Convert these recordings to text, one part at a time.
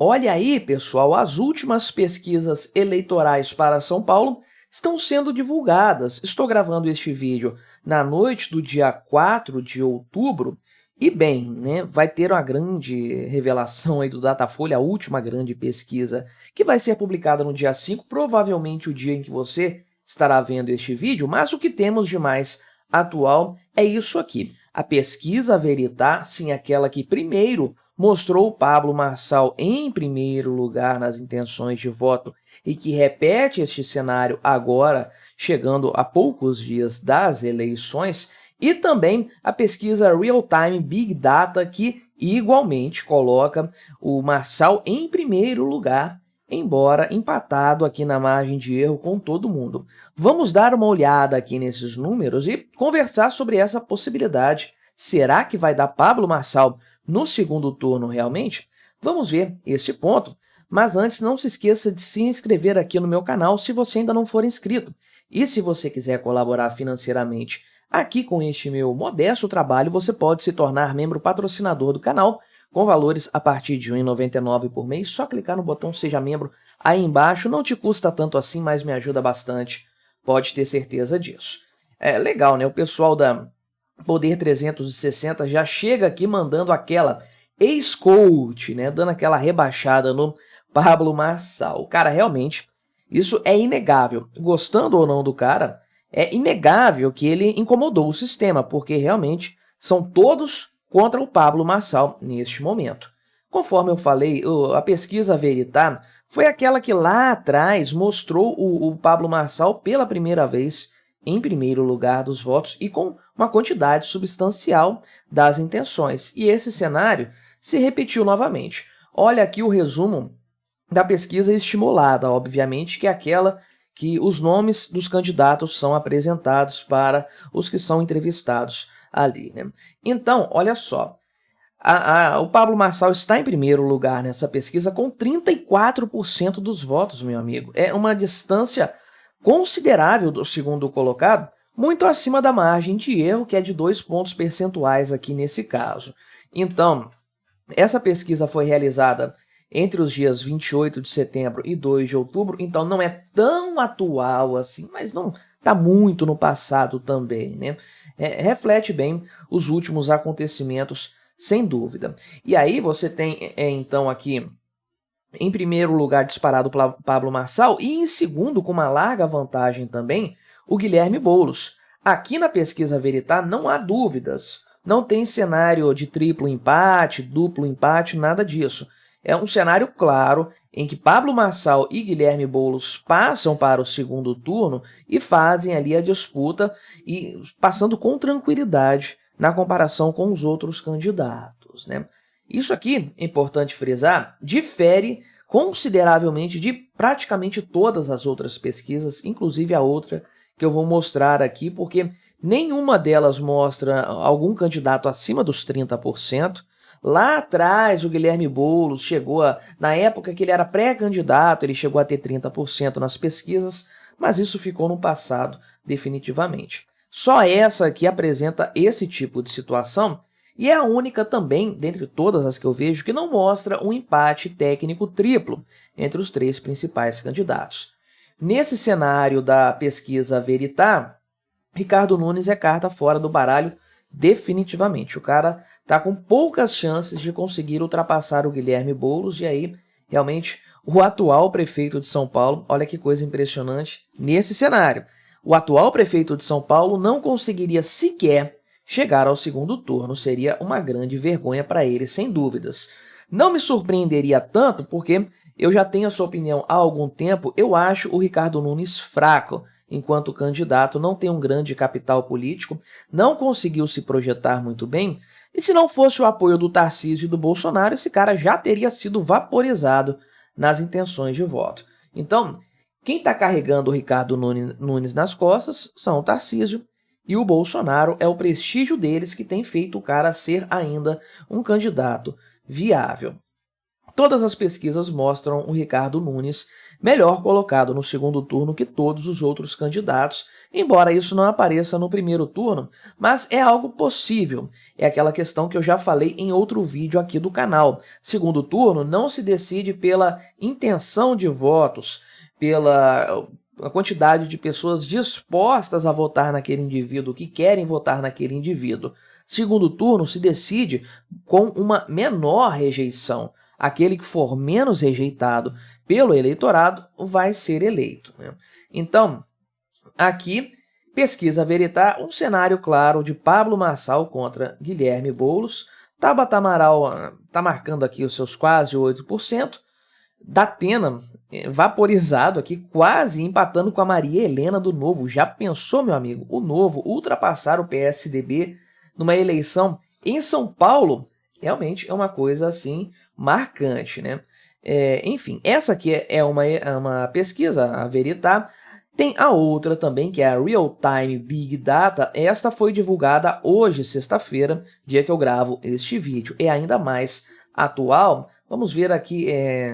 Olha aí, pessoal, as últimas pesquisas eleitorais para São Paulo estão sendo divulgadas. Estou gravando este vídeo na noite do dia 4 de outubro e, bem, né, vai ter uma grande revelação aí do Datafolha, a última grande pesquisa, que vai ser publicada no dia 5, provavelmente o dia em que você estará vendo este vídeo, mas o que temos de mais atual é isso aqui. A pesquisa Veritá, sim, aquela que primeiro mostrou Pablo Marçal em primeiro lugar nas intenções de voto e que repete este cenário agora, chegando a poucos dias das eleições, e também a pesquisa Real Time Big Data, que igualmente coloca o Marçal em primeiro lugar, embora empatado aqui na margem de erro com todo mundo. Vamos dar uma olhada aqui nesses números e conversar sobre essa possibilidade. Será que vai dar Pablo Marçal no segundo turno realmente? Vamos ver esse ponto, mas antes não se esqueça de se inscrever aqui no meu canal se você ainda não for inscrito. E se você quiser colaborar financeiramente aqui com este meu modesto trabalho, você pode se tornar membro patrocinador do canal com valores a partir de R$ 1,99 por mês. Só clicar no botão Seja Membro aí embaixo, não te custa tanto assim, mas me ajuda bastante, pode ter certeza disso. É legal, né? O pessoal da Poder 360 já chega aqui mandando aquela ex-coach, né? Dando aquela rebaixada no Pablo Marçal. O cara, realmente, isso é inegável. Gostando ou não do cara, é inegável que ele incomodou o sistema, porque realmente são todos contra o Pablo Marçal neste momento. Conforme eu falei, a pesquisa Veritá foi aquela que lá atrás mostrou o Pablo Marçal pela primeira vez em primeiro lugar dos votos e com uma quantidade substancial das intenções. E esse cenário se repetiu novamente. Olha aqui o resumo da pesquisa estimulada, obviamente, que é aquela que os nomes dos candidatos são apresentados para os que são entrevistados ali, né? Então, olha só, o Pablo Marçal está em primeiro lugar nessa pesquisa com 34% dos votos, meu amigo. É uma distância considerável do segundo colocado, muito acima da margem de erro, que é de 2 pontos percentuais aqui nesse caso. Então, essa pesquisa foi realizada entre os dias 28 de setembro e 2 de outubro, então não é tão atual assim, mas não está muito no passado também, né? Reflete bem os últimos acontecimentos, sem dúvida. E aí você tem, então, aqui, em primeiro lugar, disparado Pablo Marçal e em segundo, com uma larga vantagem também, o Guilherme Boulos. Aqui na pesquisa Veritá não há dúvidas, não tem cenário de triplo empate, duplo empate, nada disso. É um cenário claro em que Pablo Marçal e Guilherme Boulos passam para o segundo turno e fazem ali a disputa e passando com tranquilidade na comparação com os outros candidatos, né? Isso aqui, é importante frisar, difere consideravelmente de praticamente todas as outras pesquisas, inclusive a outra que eu vou mostrar aqui, porque nenhuma delas mostra algum candidato acima dos 30%. Lá atrás, o Guilherme Boulos chegou na época que ele era pré-candidato, ele chegou a ter 30% nas pesquisas, mas isso ficou no passado definitivamente. Só essa aqui apresenta esse tipo de situação, e é a única também, dentre todas as que eu vejo, que não mostra um empate técnico triplo entre os três principais candidatos. Nesse cenário da pesquisa Veritá, Ricardo Nunes é carta fora do baralho definitivamente. O cara está com poucas chances de conseguir ultrapassar o Guilherme Boulos, e aí, realmente, o atual prefeito de São Paulo, olha que coisa impressionante, nesse cenário, o atual prefeito de São Paulo não conseguiria sequer chegar ao segundo turno, seria uma grande vergonha para ele, sem dúvidas. Não me surpreenderia tanto, porque eu já tenho a sua opinião há algum tempo, eu acho o Ricardo Nunes fraco, enquanto candidato, não tem um grande capital político, não conseguiu se projetar muito bem, e se não fosse o apoio do Tarcísio e do Bolsonaro, esse cara já teria sido vaporizado nas intenções de voto. Então, quem está carregando o Ricardo Nunes nas costas são o Tarcísio e o Bolsonaro, é o prestígio deles que tem feito o cara ser ainda um candidato viável. Todas as pesquisas mostram o Ricardo Nunes melhor colocado no segundo turno que todos os outros candidatos, embora isso não apareça no primeiro turno, mas é algo possível. É aquela questão que eu já falei em outro vídeo aqui do canal. Segundo turno não se decide pela intenção de votos, pela a quantidade de pessoas dispostas a votar naquele indivíduo, que querem votar naquele indivíduo. Segundo turno se decide com uma menor rejeição. Aquele que for menos rejeitado pelo eleitorado vai ser eleito, né? Então, aqui, pesquisa Veritá, um cenário claro de Pablo Marçal contra Guilherme Boulos. Tabata Amaral está marcando aqui os seus quase 8%. Datena, vaporizado aqui, quase empatando com a Maria Helena do Novo. Já pensou, meu amigo, o Novo ultrapassar o PSDB numa eleição em São Paulo? Realmente é uma coisa assim marcante, né? Enfim, essa aqui é uma pesquisa, a Veritá. Tem a outra também, que é a Real Time Big Data. Esta foi divulgada hoje, sexta-feira, dia que eu gravo este vídeo. É ainda mais atual. Vamos ver aqui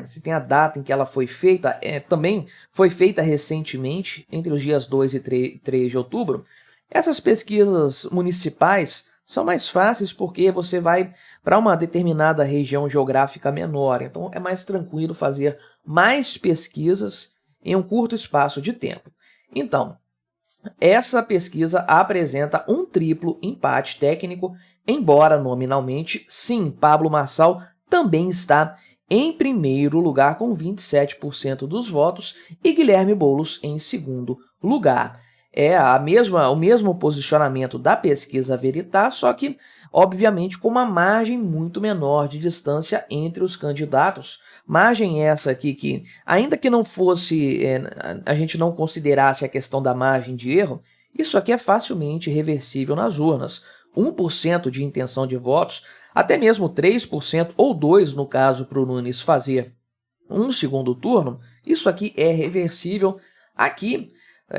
se tem a data em que ela foi feita. Também foi feita recentemente, entre os dias 2 e 3 de outubro. Essas pesquisas municipais são mais fáceis porque você vai para uma determinada região geográfica menor. Então é mais tranquilo fazer mais pesquisas em um curto espaço de tempo. Então, essa pesquisa apresenta um triplo empate técnico, embora nominalmente, sim, Pablo Marçal também está em primeiro lugar com 27% dos votos e Guilherme Boulos em segundo lugar. É o mesmo posicionamento da pesquisa Veritá, só que, obviamente, com uma margem muito menor de distância entre os candidatos. Margem essa aqui que, ainda que não fosse, a gente não considerasse a questão da margem de erro, isso aqui é facilmente reversível nas urnas. 1% de intenção de votos, até mesmo 3% ou 2% no caso para o Nunes fazer um segundo turno, isso aqui é reversível. Aqui,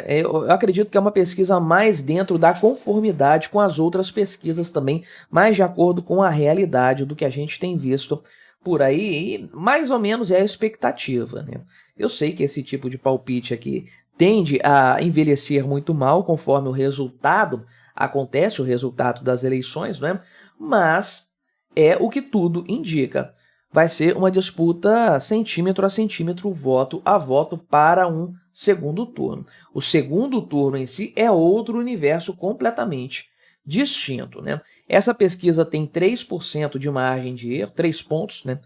eu acredito que é uma pesquisa mais dentro da conformidade com as outras pesquisas também, mais de acordo com a realidade do que a gente tem visto por aí, e mais ou menos é a expectativa, né? Eu sei que esse tipo de palpite aqui tende a envelhecer muito mal conforme o resultado acontece, o resultado das eleições, né? Mas é o que tudo indica. Vai ser uma disputa centímetro a centímetro, voto a voto para um segundo turno. O segundo turno em si é outro universo completamente distinto, né? Essa pesquisa tem 3% de margem de erro, 3 pontos, né?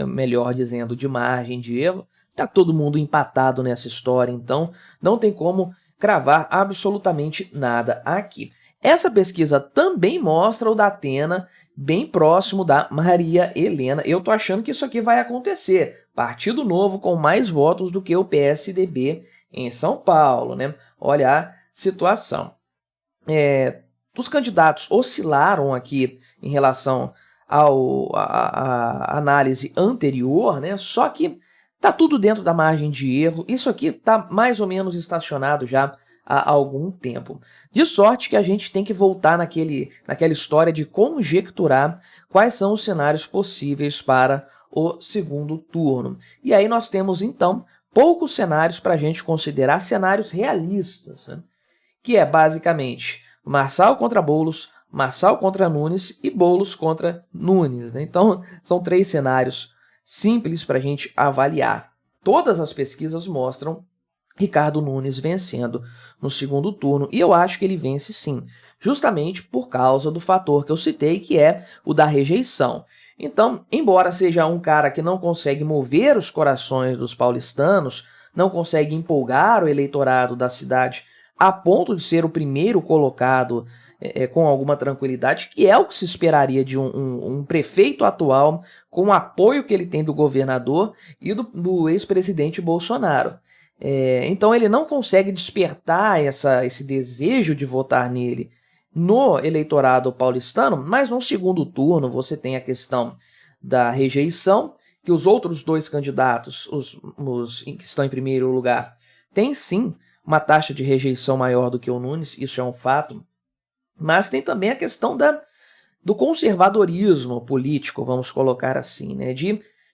Melhor dizendo, de margem de erro. Tá todo mundo empatado nessa história, então não tem como cravar absolutamente nada aqui. Essa pesquisa também mostra o Datena bem próximo da Maria Helena. Eu tô achando que isso aqui vai acontecer. Partido Novo com mais votos do que o PSDB em São Paulo, né? Olha a situação. Os candidatos oscilaram aqui em relação à análise anterior, né? Só que tá tudo dentro da margem de erro. Isso aqui tá mais ou menos estacionado já há algum tempo. De sorte que a gente tem que voltar naquela história de conjecturar quais são os cenários possíveis para o segundo turno. E aí nós temos, então, poucos cenários para a gente considerar cenários realistas, né? Que é basicamente Marçal contra Boulos, Marçal contra Nunes e Boulos contra Nunes, né? Então, são 3 cenários simples para a gente avaliar. Todas as pesquisas mostram Ricardo Nunes vencendo no segundo turno, e eu acho que ele vence sim, justamente por causa do fator que eu citei, que é o da rejeição. Então, embora seja um cara que não consegue mover os corações dos paulistanos, não consegue empolgar o eleitorado da cidade a ponto de ser o primeiro colocado com alguma tranquilidade, que é o que se esperaria de um prefeito atual, com o apoio que ele tem do governador e do ex-presidente Bolsonaro. Então ele não consegue despertar esse desejo de votar nele no eleitorado paulistano, mas no segundo turno você tem a questão da rejeição, que os outros 2 candidatos, os que estão em primeiro lugar, têm sim uma taxa de rejeição maior do que o Nunes, isso é um fato, mas tem também a questão do conservadorismo político, vamos colocar assim, né?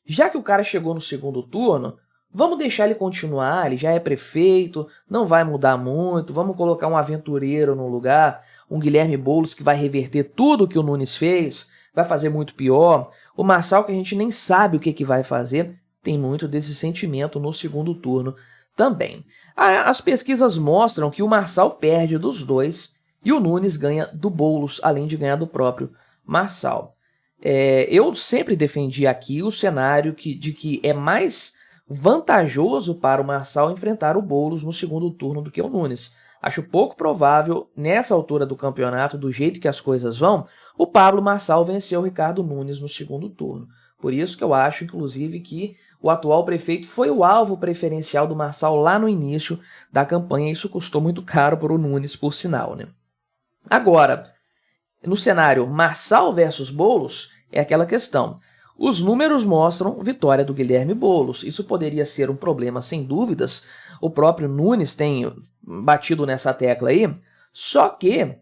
Já que o cara chegou no segundo turno, vamos deixar ele continuar, ele já é prefeito, não vai mudar muito, vamos colocar um aventureiro no lugar, um Guilherme Boulos que vai reverter tudo que o Nunes fez, vai fazer muito pior. O Marçal, que a gente nem sabe o que vai fazer, tem muito desse sentimento no segundo turno também. As pesquisas mostram que o Marçal perde dos dois e o Nunes ganha do Boulos, além de ganhar do próprio Marçal. Eu sempre defendi aqui o cenário de que é mais vantajoso para o Marçal enfrentar o Boulos no segundo turno do que o Nunes. Acho pouco provável, nessa altura do campeonato, do jeito que as coisas vão, o Pablo Marçal vencer o Ricardo Nunes no segundo turno. Por isso que eu acho, inclusive, que o atual prefeito foi o alvo preferencial do Marçal lá no início da campanha. Isso custou muito caro para o Nunes, por sinal, né? Agora, no cenário Marçal versus Boulos, é aquela questão. Os números mostram vitória do Guilherme Boulos. Isso poderia ser um problema, sem dúvidas. O próprio Nunes tem batido nessa tecla aí. Só que,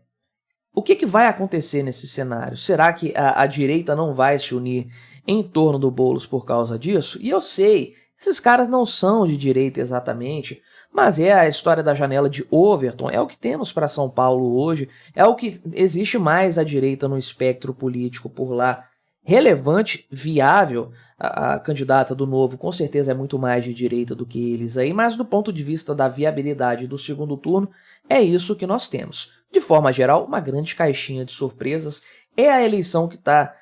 o que vai acontecer nesse cenário? Será que a direita não vai se unir em torno do Boulos por causa disso? E eu sei, esses caras não são de direita exatamente, mas é a história da janela de Overton, é o que temos para São Paulo hoje, é o que existe mais à direita no espectro político por lá. Relevante, viável, a candidata do Novo com certeza é muito mais de direita do que eles aí, mas do ponto de vista da viabilidade do segundo turno, é isso que nós temos. De forma geral, uma grande caixinha de surpresas, é a eleição que está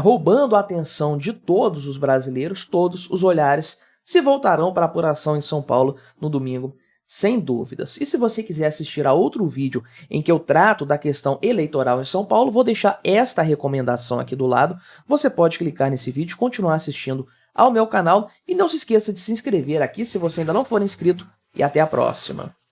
roubando a atenção de todos os brasileiros, todos os olhares se voltarão para a apuração em São Paulo no domingo, sem dúvidas. E se você quiser assistir a outro vídeo em que eu trato da questão eleitoral em São Paulo, vou deixar esta recomendação aqui do lado. Você pode clicar nesse vídeo, continuar assistindo ao meu canal e não se esqueça de se inscrever aqui se você ainda não for inscrito. E até a próxima!